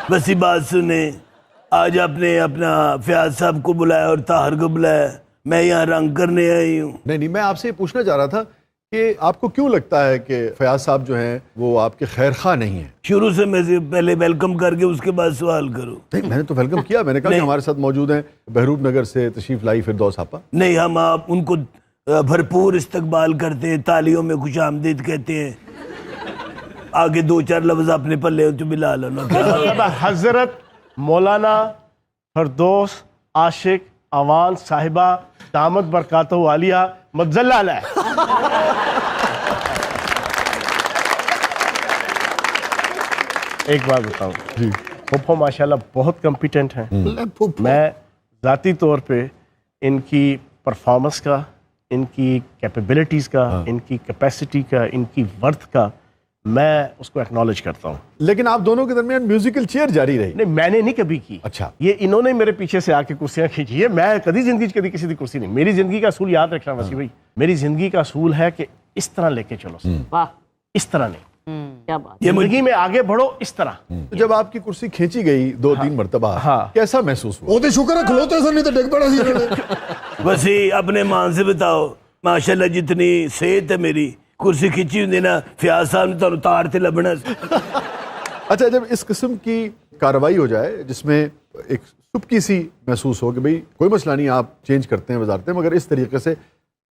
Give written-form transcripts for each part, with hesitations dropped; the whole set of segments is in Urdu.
ویسی بات سنیں، آج آپ نے اپنا فیاض صاحب کو بلایا اور طاہر کو بلایا، میں یہاں رنگ کرنے آئی ہوں۔ نہیں، میں آپ سے یہ پوچھنا چاہ رہا تھا کہ آپ کو کیوں لگتا ہے کہ فیاض صاحب جو ہیں وہ آپ کے خیر خواہ نہیں ہیں؟ شروع سے میں سے پہلے ویلکم کر کے اس کے بعد سوال کروں۔ نہیں، میں نے تو ویلکم کیا، میں نے کہا کہ ہمارے ساتھ موجود ہیں بہروپ نگر سے تشریف لائی فردوس آپا۔ نہیں، ہم آپ ان کو بھرپور استقبال کرتے ہیں، تالیوں میں خوش آمدید کہتے ہیں۔ آگے دو چار لفظ اپنے پلے تو بلا لو نا۔ حضرت مولانا فردوس عاشق اوان صاحبہ دامت برکاتہ عالیہ مدظل علیہ، ایک بات بتاؤں جی، پھپھو ماشاءاللہ بہت کمپیٹنٹ ہیں۔ میں ذاتی طور پہ ان کی پرفارمنس کا، ان کی کیپیبلٹیز کا، ان کی کیپیسٹی کا، ان کی ورتھ کا میں اس کو ایکنالج کرتا ہوں۔ لیکن آپ دونوں کے درمیان میوزیکل چیئر جاری رہی۔ نہیں، میں نے نہیں کبھی کی۔ اچھا، یہ انہوں نے میرے پیچھے سے آ کے کرسیاں کھینچی ہے، میں کبھی زندگی کبھی کسی کی کرسی نہیں۔ میری زندگی کا اصول یاد رکھنا وسیع بھائی، میری زندگی کا اصول ہے کہ اس طرح لے کے چلو، واہ اس طرح نہیں، کیا بات، زندگی میں آگے بڑھو اس طرح۔ تو جب آپ کی کرسی کھینچی گئی 2-3 مرتبہ، کیسا محسوس ہوا؟ وہ تو شکر ہے کھلوتے سے نہیں تو ڈگ پڑا سی۔ ویسے اپنے مان سے بتاؤ، ماشاءاللہ جتنی صحت ہے میری، کرسی کھینچی ہوئی نا فیاض صاحب نے تو تار تے لبنا۔ اچھا، جب اس قسم کی کارروائی ہو جائے جس میں ایک سبکی سی محسوس ہو کہ بھئی کوئی مسئلہ نہیں، آپ چینج کرتے ہیں وزارتیں، مگر اس طریقے سے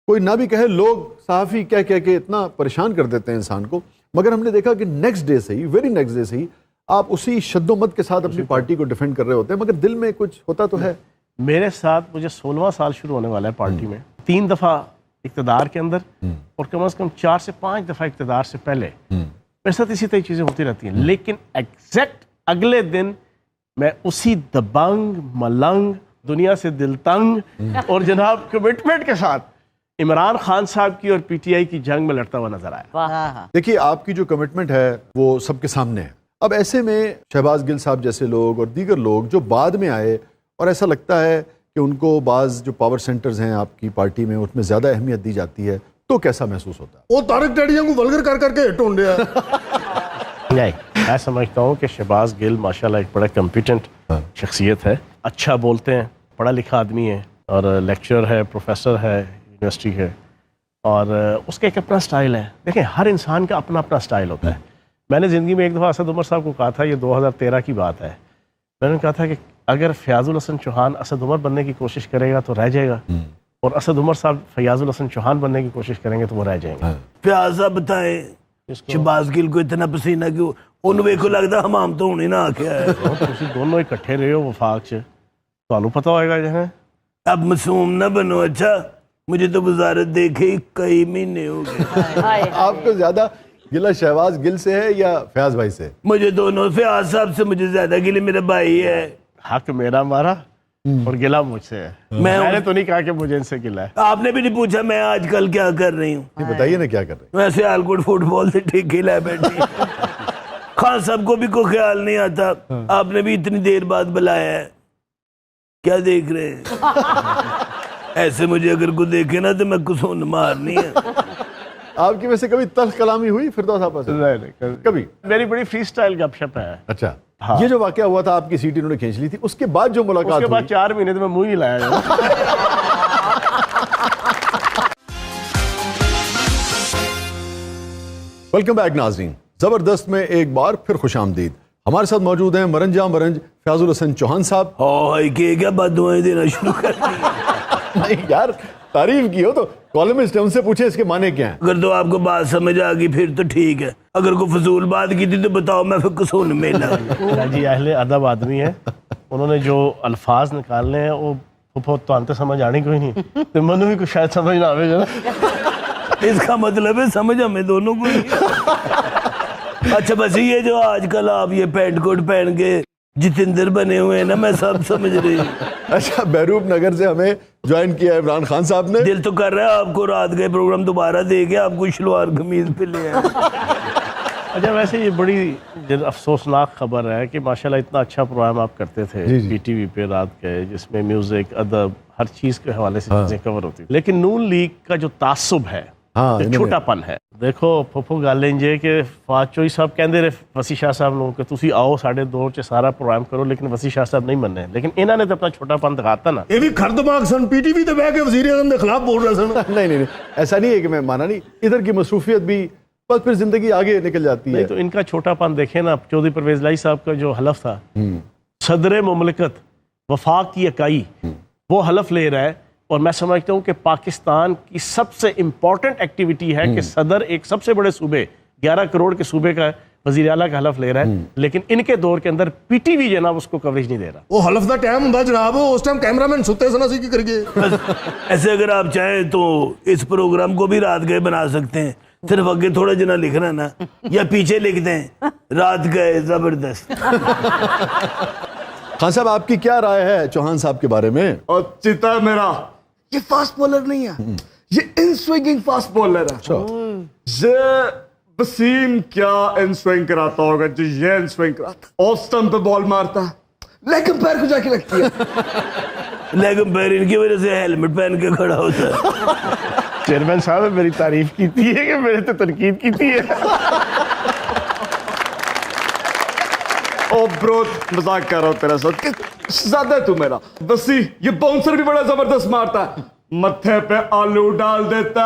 کوئی نہ بھی کہے، لوگ صحافی کہہ کے اتنا پریشان کر دیتے ہیں انسان کو، مگر ہم نے دیکھا کہ نیکسٹ ڈے سے ہی، ویری نیکسٹ ڈے سے ہی آپ اسی شد و مت کے ساتھ اپنی پارٹی کو ڈیفینڈ کر رہے ہوتے ہیں، مگر دل میں کچھ ہوتا تو ہے۔ میرے ساتھ مجھے 16واں سال شروع ہونے والا ہے پارٹی میں، 3 دفعہ اقتدار کے اندر اور کم از کم 4 سے 5 دفعہ اقتدار سے پہلے میرے ساتھ اسی طرح چیزیں ہوتی رہتی ہیں، لیکن ایگزیکٹ اگلے دن میں اسی دبنگ ملنگ دنیا سے دل تنگ اور جناب کمٹمنٹ کے ساتھ عمران خان صاحب کی اور پی ٹی آئی کی جنگ میں لڑتا ہوا نظر آیا۔ دیکھیے، آپ کی جو کمٹمنٹ ہے وہ سب کے سامنے ہے۔ اب ایسے میں شہباز گل صاحب جیسے لوگ اور دیگر لوگ جو بعد میں آئے اور ایسا لگتا ہے کہ ان کو بعض جو پاور سینٹرز ہیں آپ کی پارٹی میں اس میں زیادہ اہمیت دی جاتی ہے، تو کیسا محسوس ہوتا ہے؟ وہ طارق ڈیڈیاں کو ولگر کر کر کے ٹونڈیا۔ نہیں، میں سمجھتا ہوں کہ شہباز گل ماشاءاللہ ایک بڑا کمپیٹنٹ شخصیت ہے، اچھا بولتے ہیں، پڑھا لکھا آدمی ہے اور لیکچرر ہے، پروفیسر ہے یونیورسٹی ہے، اور اس کا ایک اپنا سٹائل ہے۔ دیکھیں، ہر انسان کا اپنا اپنا سٹائل ہوتا ہے۔ میں نے زندگی میں ایک دفعہ اسد عمر صاحب کو کہا تھا، یہ 2013 کی بات ہے، میں نے کہا تھا کہ اگر فیاض الحسن چوہان اسد عمر بننے کی کوشش کرے گا تو رہ جائے گا، اور اسد عمر صاحب فیاض الحسن چوہان بننے کی کوشش کریں گے تو وہ رہ جائیں گے۔ فیاض صاحب بتائیں، شہباز گل کو اتنا پسینہ کیوں؟ انہوں کو لگتا ہم تو ہونے نہ آکھیا ہے۔ تسی دونوں اکٹھے رہے ہو وفاق چ، تانوں پتہ ہوئے گا جہاں۔ اب معصوم نہ بنو، اچھا مجھے تو وزارت دیکھے کئی مہینے ہو گئے۔ آپ کو زیادہ گلہ شہباز گل سے ہے یا فیاض بھائی سے؟ مجھے دونوں، فیاض صاحب سے مجھے زیادہ گلے، میرا بھائی ہے۔ حق میرا مارا اور گلا مجھ سے ہے، میں نے تو نہیں کہا کہ مجھے ان سے گلا ہے۔ آپ نے بھی نہیں پوچھا میں آج کل کیا کر رہی ہوں۔ بتائیے نا کیا کر رہے ہیں؟ ویسے آلکوٹ فٹ بال سے ٹھیکے لائے بیٹھی۔ خان صاحب کو بھی کوئی خیال نہیں آتا، آپ نے بھی اتنی دیر بعد بلایا ہے، کیا دیکھ رہے ہیں؟ ایسے مجھے اگر کوئی دیکھے نا تو میں کسون مارنی ہے۔ آپ کی ویسے کبھی تلخ کلامی ہوئی فردوس آپا سے؟ کبھی؟ میری بڑی فری سٹائل گپ شپ ہے۔ اچھا، یہ جو واقعہ ہوا تھا، آپ کی سیٹ انہوں نے کھینچ لی تھی، اس کے بعد جو ملاقات اس کے بعد ہوئی، 4 مہینے تو میں منہ ہی لایا جاؤں۔ ویلکم بیک ناظرین، زبردست میں ایک بار پھر خوش آمدید۔ ہمارے ساتھ موجود ہیں مرنجا مرنج فیاض الحسن چوہان صاحب۔ ہائی کہ کیا بد دعائیں دینا شروع کر دی؟ نہیں یار، تعریف کی ہو تو کالمسٹ ہے، ان سے پوچھیں اس کے معنی کیا ہیں۔ اگر تو آپ کو بات سمجھ آ گئی پھر تو ٹھیک ہے، اگر کوئی فضول بات کی تھی تو بتاؤ، میں پھر کسون میلا۔ جی اہل ادب آدمی ہے، انہوں نے جو الفاظ نکالنے ہیں وہ بہت تو آنتے سمجھ آنی کوئی نہیں، تو منو بھی کچھ شاید سمجھ نہ آوے گا۔ اس کا مطلب ہے سمجھ ہمیں دونوں کو ہی۔ اچھا بس یہ جو آج کل آپ یہ پینٹ کوٹ پہن کے جتندر بنے ہوئے ہیں نا، میں سب سمجھ رہی ہوں۔ اچھا، بہروپ نگر سے ہمیں جوائن کیا ہے عمران خان صاحب نے۔ دل تو کر رہا ہے آپ کو رات کے پروگرام دوبارہ دے کے آپ کو شلوار قمیض پہ لے آئے۔ اچھا، ویسے یہ بڑی افسوسناک خبر ہے کہ ماشاءاللہ اتنا اچھا پروگرام آپ کرتے تھے پی ٹی وی پہ رات کے، جس میں میوزک، ادب، ہر چیز کے حوالے سے چیزیں کور ہوتی تھی، لیکن نون لیگ کا جو تعصب ہے ہاں چھوٹا پن ہے. دیکھو پھپھو گل انج ہے کہ فواز چوئی صاحب کہندے رہے وسیع شاہ صاحب نوں کہ تسی آؤ ساڈے دور چ سارا پروگرام کرو, لیکن وسیع شاہ صاحب نہیں مننے. لیکن انہوں نے تو اپنا چھوٹا پن دکھاتا نا. یہ بھی کھر دماغ سن, پی ٹی وی تے بیٹھ کے وزیر اعظم کے خلاف بول رہے سن. نہیں ایسا نہیں ہے کہ میں مانا نہیں, ادھر کی مصروفیت بھی بس پھر زندگی آگے نکل جاتی ہے. نہیں تو ان کا چھوٹا پن دیکھیں نا, چودھری پرویز لائی صاحب کا جو حلف تھا, صدر مملکت وفاق کی اکائی, وہ حلف لے رہا ہے. اور میں سمجھتا ہوں کہ پاکستان کی سب سے امپورٹنٹ ایکٹیویٹی ہے کہ صدر ایک سب سے بڑے صوبے 11 کروڑ کے صوبے کا وزیر اعلیٰ کا حلف لے رہا ہے, لیکن ان کے دور کے اندر پی ٹی وی جناب اس کو کوریج نہیں دے رہا. وہ حلف دا ٹائم ہوندا جناب, اس ٹائم کیمرہ مین ستے سن, اسی کی کریے. ایسے اگر آپ چاہیں تو اس پروگرام کو بھی رات گئے بنا سکتے ہیں, صرف اگے تھوڑا جنا لکھنا نا, یا پیچھے لکھ دیں رات گئے زبردست. خان صاحب آپ کی کیا رائے ہے چوہان صاحب کے بارے میں؟ اور چیتا ہے میرا, یہ فاسٹ بولر نہیں ہے, یہ ان سوئنگنگ فاسٹ بولر ہے. یہ وسیم کیا ان سوئنگ کراتا ہوگا جی, یہ ان سوئنگ کراتا, آف سٹمپ پہ بال مارتا ہے, لیکن پیر کو جا کے لگتی ہے. لیکن پیر ان کی وجہ سے ہیلمٹ پہن کے کھڑا ہوتا ہے. چیئرمین صاحب نے میری تعریف کی تھی ہے کہ میرے تو تنقید کی تھی ہے. او برو, مذاق کر رہا ہوں تیرے ساتھ, زیادہ ہے تو میرا. وسیع یہ باؤنسر بھی بڑا زبردست مارتا ہے, متھے پہ آلو ڈال دیتا.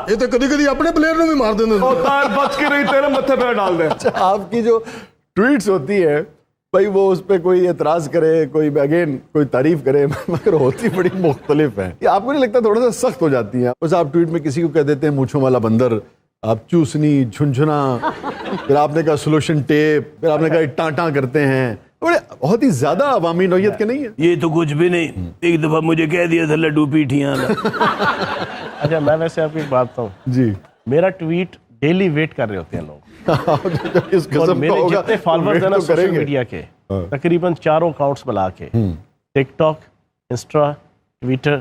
یہ تو کدی کدی اپنے پلیئر نوں بھی مار دیندے. او تار بچ کے نہیں, تیرے متھے پہ ڈال دے. آپ کی جو ٹویٹس ہوتی ہے بھائی, وہ اس پہ کوئی اعتراض کرے, کوئی اگین کوئی تعریف کرے, مگر ہوتی بڑی مختلف ہیں. یہ آپ کو نہیں لگتا تھوڑا سا سخت ہو جاتی ہیں؟ بس آپ ٹویٹ میں کسی کو کہہ دیتے ہیں مونچھوں والا بندر, آپ چوسنی, جھنجھنا, پھر آپ نے کہا سولوشن ٹیپ, پھر آپ نے کہا ٹانٹاں کرتے ہیں. بہت ہی زیادہ عوامی نوعیت کے نہیں ہے یہ تو کچھ بھی نہیں. ایک دفعہ مجھے کہہ دیا تھا لڈو پیٹھیاں. اچھا میں ویسے آپ کو ایک بات بتاؤں, جی. میرا ٹویٹ ڈیلی ویٹ کر رہے ہوتے ہیں لوگ. اس اور قسم میرے کا ہوگا جتنے فالوورز ہیں نا تو کریں سوشل گے. میڈیا کے, تقریباً 4 اکاؤنٹس ملا کے, ٹک ٹاک, انسٹا, ٹویٹر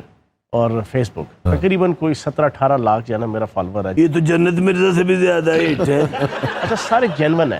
اور فیس بک, تقریباً کوئی 17-18 لاکھ جو ہے نا میرا فالوور ہے. یہ تو جنت مرزا سے بھی زیادہ ہٹ ہے. اچھا سارے جینون ہیں.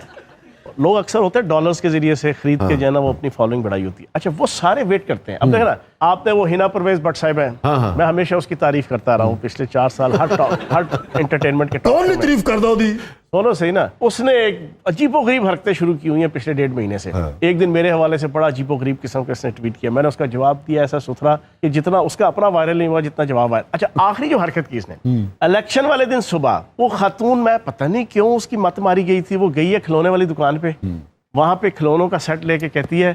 لوگ اکثر ہوتے ہیں ڈالرز کے ذریعے سے خرید کے جو ہے نا وہ اپنی فالوئنگ بڑھائی ہوتی ہے. اچھا وہ سارے ویٹ کرتے ہیں. اب دیکھ نا, آپ نے وہ ہنا پرویز بٹ صاحب ہیں, میں ہمیشہ اس کی تعریف کرتا رہا ہوں پچھلے 4 سال ہر انٹرٹینمنٹ کے کون نہیں تعریف کردا دی. سنو صحیح نا, اس نے ایک عجیب و غریب حرکتیں شروع کی ہوئی ہیں پچھلے 1.5 مہینے سے. ایک دن میرے حوالے سے بڑا عجیب و غریب قسم کا اس نے ٹویٹ کیا, میں نے اس کا جواب دیا ایسا ستھرا کہ جتنا اس کا اپنا وائرل نہیں ہوا جتنا جواب وائرل. اچھا آخری جو حرکت کی اس نے, الیکشن والے دن صبح وہ خاتون, میں پتہ نہیں کیوں اس کی مت ماری گئی تھی, وہ گئی ہے کھلونے والی دکان پہ, وہاں پہ کھلونوں کا سیٹ لے کے کہتی ہے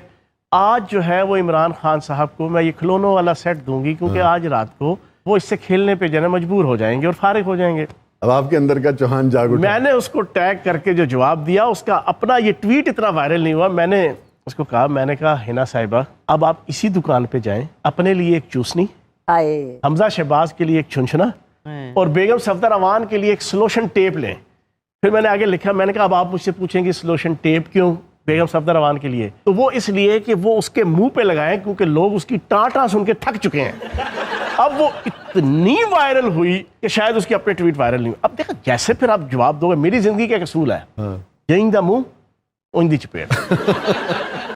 آج جو ہے وہ عمران خان صاحب کو میں یہ کھلونوں والا سیٹ دوں گی کیونکہ آج رات کو وہ اس سے کھیلنے پہ جانا مجبور ہو جائیں گے اور فارغ ہو جائیں گے. اب آپ کے اندر کا چوہان جاگ اٹھا. میں نے اس کو ٹیگ کر کے جو جواب دیا, اس کا اپنا یہ ٹویٹ اتنا وائرل نہیں ہوا. میں نے اس کو کہا, میں نے کہا ہنا صاحبہ اب آپ اسی دکان پہ جائیں, اپنے لیے ایک چوسنی, حمزہ شہباز کے لیے ایک چھنچھنا اور بیگم صفدر اوان کے لیے ایک سلوشن ٹیپ لیں. پھر میں نے آگے لکھا, میں نے کہا اب آپ مجھ سے پوچھیں گے سلوشن ٹیپ کیوں بیگم صفدر اوان کے لیے, تو وہ اس لیے کہ وہ اس کے منہ پہ لگائیں کیونکہ لوگ اس کی ٹانٹاں سن کے تھک چکے ہیں. اب وہ اتنی وائرل ہوئی کہ شاید اس کی اپنے ٹویٹ وائرل نہیں ہوئی. اب دیکھا جیسے پھر آپ جواب دو گے, میری زندگی کا ایک اصول ہے, یہیں دا منہ اونج دی چپیٹ.